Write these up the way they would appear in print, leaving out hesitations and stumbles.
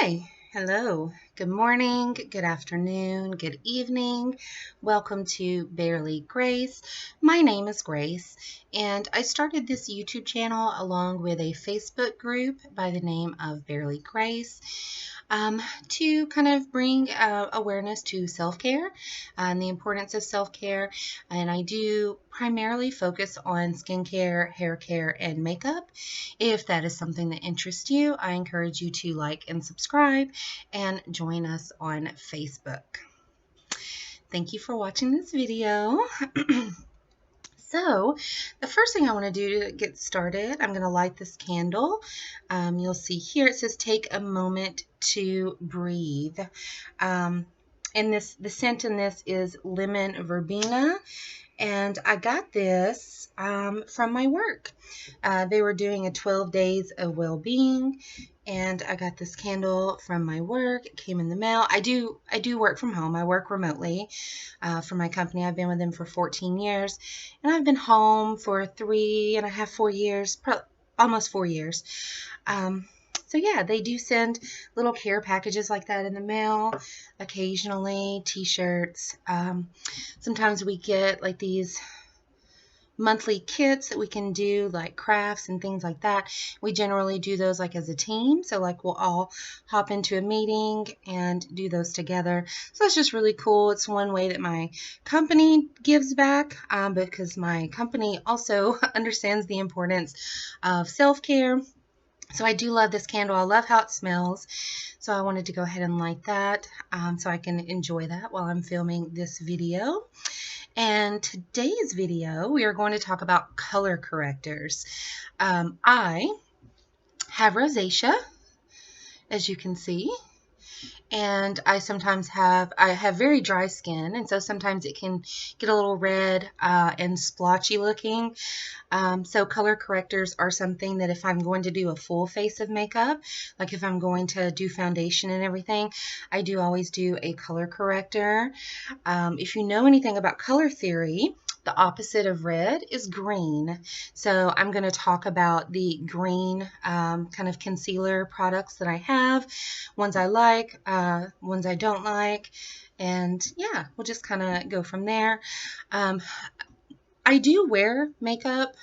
Hi, hello, good morning, good afternoon, good evening. Welcome to Barely Grace. My name is Grace, and I started this YouTube channel along with a Facebook group by the name of Barely Grace to kind of bring awareness to self-care and the importance of self-care. And I do primarily focus on skincare, hair care, and makeup. If that is something that interests you, I encourage you to like and subscribe and join us on Facebook. Thank you for watching this video. So, the first thing I want to do to get started, I'm going to light this candle. You'll see here it says take a moment to breathe. And the scent in this is lemon verbena. And I got this from my work. They were doing a 12 days of well-being, and I got this candle from my work. It came in the mail. I do work from home. I work remotely for my company. I've been with them for 14 years, and I've been home for 3.5, 4 years, almost 4 years. So yeah, they do send little care packages like that in the mail occasionally, t-shirts. Sometimes we get like these monthly kits that we can do like crafts and things like that. We generally do those like as a team. So like we'll all hop into a meeting and do those together. So that's just really cool. It's one way that my company gives back because my company also understands the importance of self-care. So I do love this candle. I love how it smells. So I wanted to go ahead and light that so I can enjoy that while I'm filming this video. And today's video, we are going to talk about color correctors. I have rosacea, as you can see. And I have very dry skin, and so sometimes it can get a little red and splotchy looking. So color correctors are something that if I'm going to do a full face of makeup, like if I'm going to do foundation and everything, I do always do a color corrector. If you know anything about color theory, the opposite of red is green. So I'm going to talk about the green kind of concealer products that I have, ones I like, ones I don't like, and yeah, we'll just kind of go from there. I do wear makeup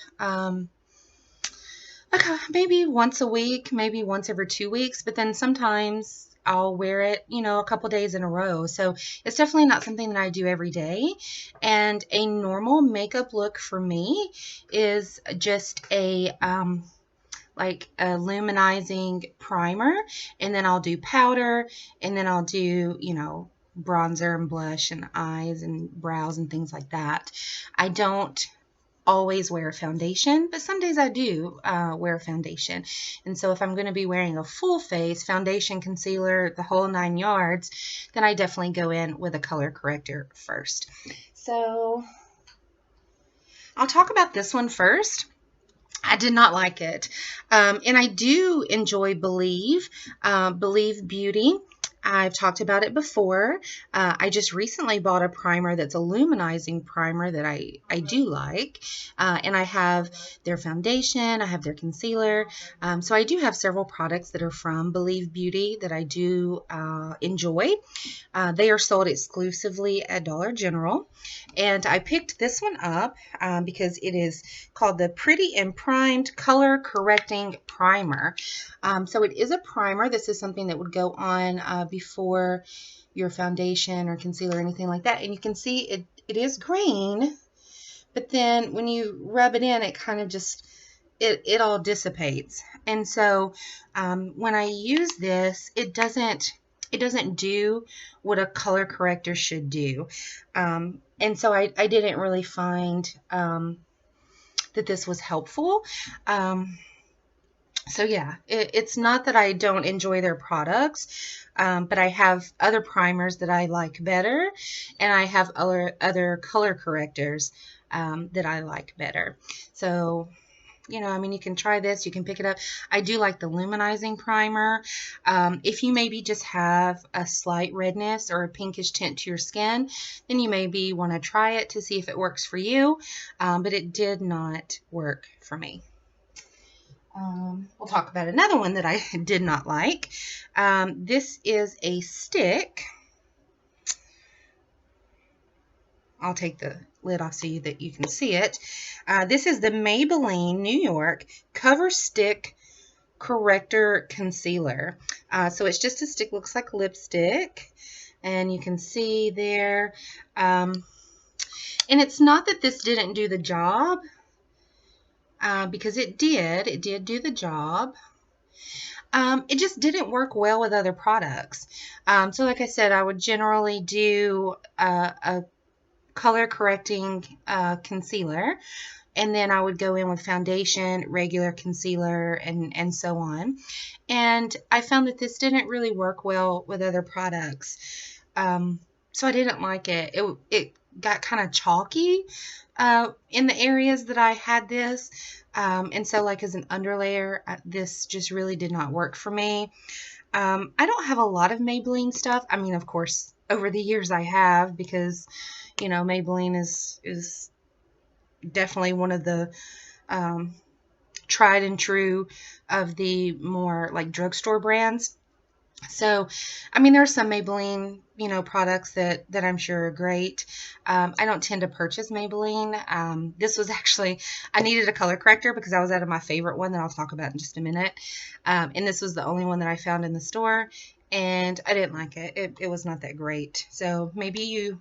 maybe once a week, maybe once every 2 weeks, but then sometimes I'll wear it, a couple days in a row. So it's definitely not something that I do every day. And a normal makeup look for me is just like a luminizing primer, and then I'll do powder, and then I'll do, bronzer and blush and eyes and brows and things like that. I don't always wear a foundation, but some days I do wear a foundation. And so if I'm going to be wearing a full face, foundation, concealer, the whole 9 yards, then I definitely go in with a color corrector first. So I'll talk about this one first. I did not like it. And I do enjoy Believe Beauty. I've talked about it before. I just recently bought a primer that's a luminizing primer that I do like. And I have their foundation, I have their concealer. So I do have several products that are from Believe Beauty that I do enjoy. They are sold exclusively at Dollar General. And I picked this one up because it is called the Pretty and Primed Color Correcting Primer. So it is a primer. This is something that would go on before your foundation or concealer or anything like that. And you can see it is green, but then when you rub it in, it kind of just, it all dissipates. And so when I use this, it doesn't do what a color corrector should do. And so I didn't really find that this was helpful. So yeah, it's not that I don't enjoy their products, but I have other primers that I like better, and I have other color correctors that I like better. So, you can try this, you can pick it up. I do like the luminizing primer. If you maybe just have a slight redness or a pinkish tint to your skin, then you maybe want to try it to see if it works for you, but it did not work for me. We'll talk about another one that I did not like. This is a stick. I'll take the lid off so that you can see it. This is the Maybelline New York Cover Stick Corrector Concealer. So it's just a stick, looks like lipstick. And you can see there. And it's not that this didn't do the job, because it did. It did do the job. It just didn't work well with other products. So like I said, I would generally do a color correcting concealer, and then I would go in with foundation, regular concealer, and so on. And I found that this didn't really work well with other products. So I didn't like it. It got kind of chalky in the areas that I had this. And so like as an underlayer, this just really did not work for me. I don't have a lot of Maybelline stuff. I mean, of course, over the years I have, because, you know, Maybelline is definitely one of the tried and true of the more like drugstore brands. So, I mean, there are some Maybelline, you know, products that I'm sure are great. I don't tend to purchase Maybelline. This was actually, I needed a color corrector because I was out of my favorite one that I'll talk about in just a minute. And this was the only one that I found in the store, and I didn't like it. It was not that great. So maybe you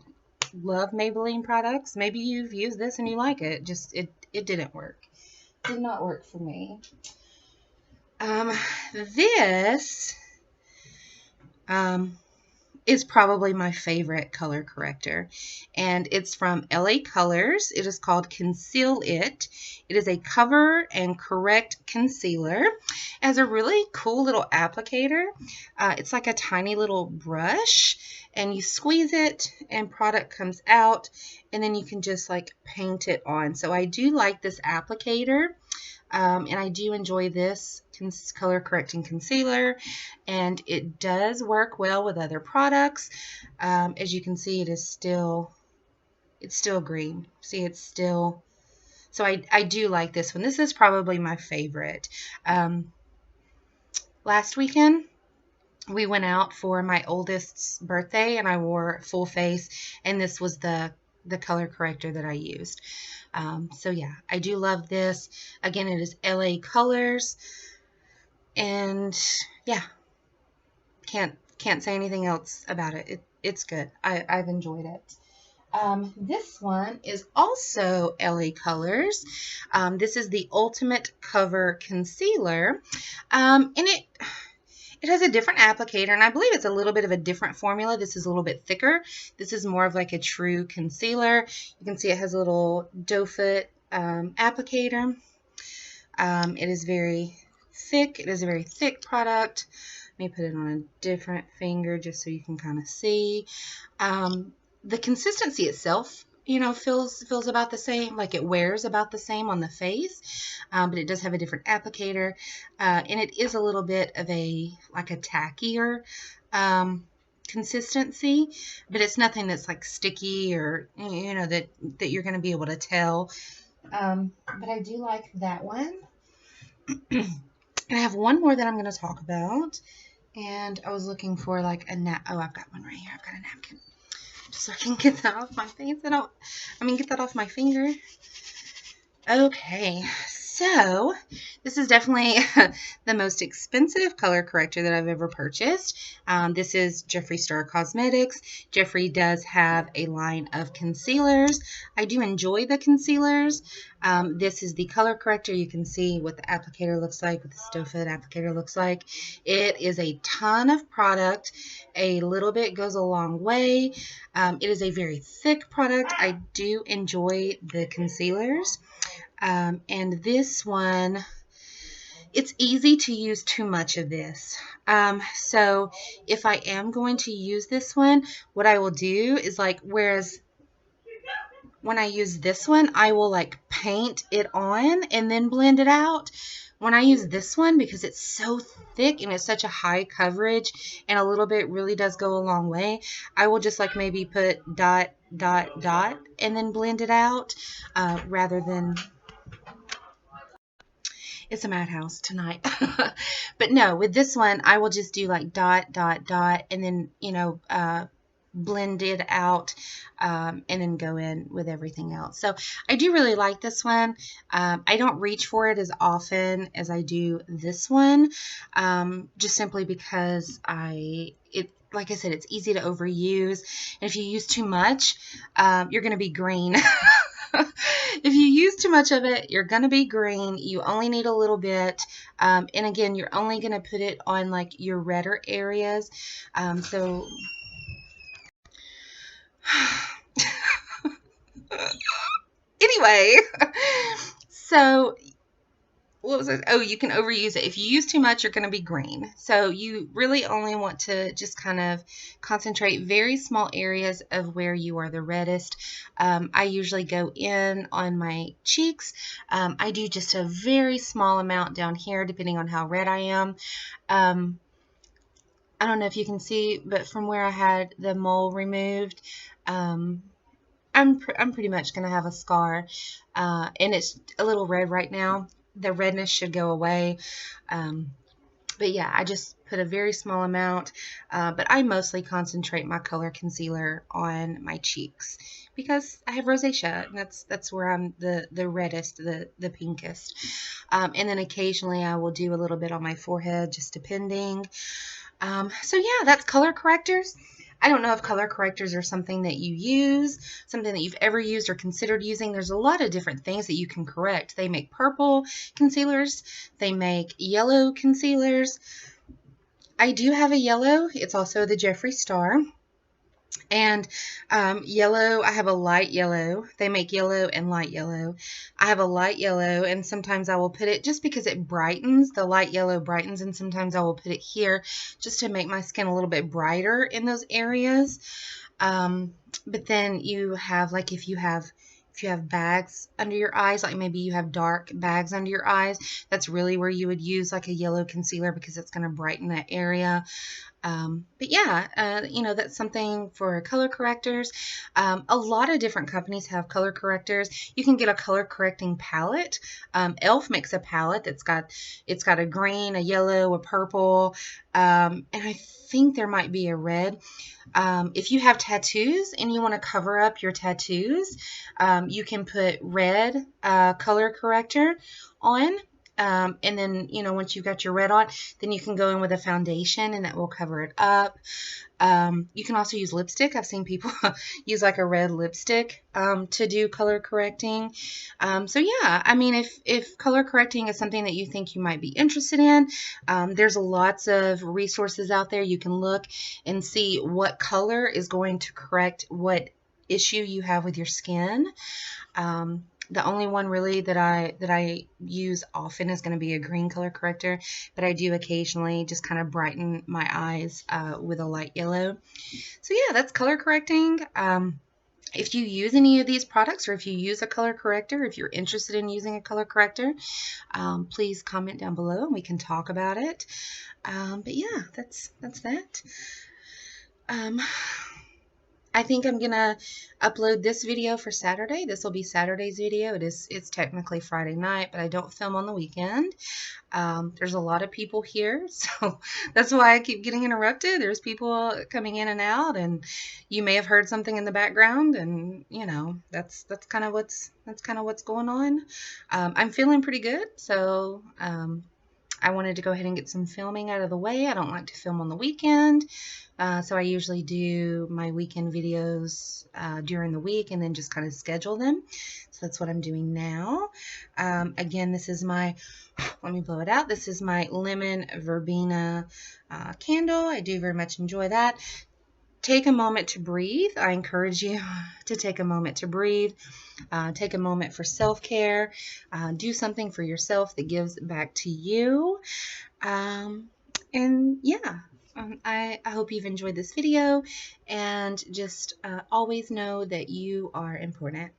love Maybelline products. Maybe you've used this and you like it. Just, it didn't work. Did not work for me. This is probably my favorite color corrector, and it's from LA Colors. It is called Conceal It. It is a cover and correct concealer. It has a really cool little applicator. It's like a tiny little brush, and you squeeze it and product comes out, and then you can just like paint it on. So I do like this applicator. And I do enjoy this color correcting concealer, and it does work well with other products. As you can see, it's still green. See, it's still, so I do like this one. This is probably my favorite. Last weekend, we went out for my oldest's birthday, and I wore full face, and this was the color corrector that I used. So yeah, I do love this. Again, it is LA Colors, and yeah, can't say anything else about it. It's good. I've enjoyed it. This one is also LA Colors. This is the Ultimate Cover Concealer, and it has a different applicator, and I believe it's a little bit of a different formula. This is a little bit thicker. This is more of like a true concealer. You can see it has a little doe foot applicator. It is very thick. It is a very thick product. Let me put it on a different finger just so you can kind of see. The consistency itself, you know, feels about the same, like it wears about the same on the face, but it does have a different applicator, and it is a little bit of a tackier consistency, but it's nothing that's like sticky or, you know, that you're going to be able to tell. But I do like that one. And I have one more that I'm going to talk about, and I was looking for like a oh, I've got one right here. I've got a napkin. Just so I can get that off my face. Get that off my finger. Okay, so this is definitely the most expensive color corrector that I've ever purchased. This is Jeffree Star Cosmetics. Jeffree does have a line of concealers. I do enjoy the concealers. This is the color corrector. You can see what the applicator looks like, what the doe foot applicator looks like. It is a ton of product. A little bit goes a long way. It is a very thick product. I do enjoy the concealers. And this one, it's easy to use too much of this. So if I am going to use this one, what I will do is like, whereas when I use this one, I will like paint it on and then blend it out. When I use this one, because it's so thick and it's such a high coverage and a little bit really does go a long way, I will just like maybe put dot, dot, dot, and then blend it out, rather than... It's a madhouse tonight. But no, with this one, I will just do like dot, dot, dot, and then, blend it out, and then go in with everything else. So I do really like this one. I don't reach for it as often as I do this one, just simply because like I said, it's easy to overuse. And if you use too much, you're going to be green. If you use too much of it, you're going to be green. You only need a little bit. And again, you're only going to put it on like your redder areas. So anyway, so what was it? Oh, you can overuse it. If you use too much, you're going to be green. So you really only want to just kind of concentrate very small areas of where you are the reddest. I usually go in on my cheeks. I do just a very small amount down here, depending on how red I am. I don't know if you can see, but from where I had the mole removed, I'm pretty much going to have a scar, and it's a little red right now. The redness should go away, but yeah, I just put a very small amount, but I mostly concentrate my color concealer on my cheeks because I have rosacea, and that's where I'm the reddest, the pinkest, and then occasionally I will do a little bit on my forehead, just depending. So yeah, that's color correctors. I don't know if color correctors are something that you use, something that you've ever used or considered using. There's a lot of different things that you can correct. They make purple concealers. They make yellow concealers. I do have a yellow. It's also the Jeffree Star. And yellow, I have a light yellow. They make yellow and light yellow. I have a light yellow, and sometimes I will put it just because it brightens. The light yellow brightens, and sometimes I will put it here just to make my skin a little bit brighter in those areas. But then you have, like, if you have bags under your eyes, like maybe you have dark bags under your eyes, that's really where you would use like a yellow concealer because it's going to brighten that area. But yeah, that's something for color correctors. A lot of different companies have color correctors. You can get a color correcting palette. Elf makes a palette it's got a green, a yellow, a purple, and I think there might be a red. If you have tattoos and you want to cover up your tattoos, you can put red color corrector on. And then, once you've got your red on, then you can go in with a foundation and that will cover it up. You can also use lipstick. I've seen people use like a red lipstick to do color correcting. So yeah, I mean, if color correcting is something that you think you might be interested in, there's lots of resources out there. You can look and see what color is going to correct what issue you have with your skin. The only one really that I use often is going to be a green color corrector, but I do occasionally just kind of brighten my eyes with a light yellow. So yeah, that's color correcting. If you use any of these products, or if you use a color corrector, if you're interested in using a color corrector, please comment down below and we can talk about it. But yeah, that's that. I think I'm gonna upload this video for Saturday. This will be Saturday's video. It's technically Friday night, but I don't film on the weekend. There's a lot of people here, so that's why I keep getting interrupted. There's people coming in and out, and you may have heard something in the background, and that's kind of what's going on. I'm feeling pretty good, so I wanted to go ahead and get some filming out of the way. I don't like to film on the weekend. So I usually do my weekend videos during the week and then just kind of schedule them. So that's what I'm doing now. Again, this is my, let me blow it out. This is my lemon verbena candle. I do very much enjoy that. Take a moment to breathe. I encourage you to take a moment to breathe. Take a moment for self-care. Do something for yourself that gives back to you. And yeah. I hope you've enjoyed this video, and just always know that you are important.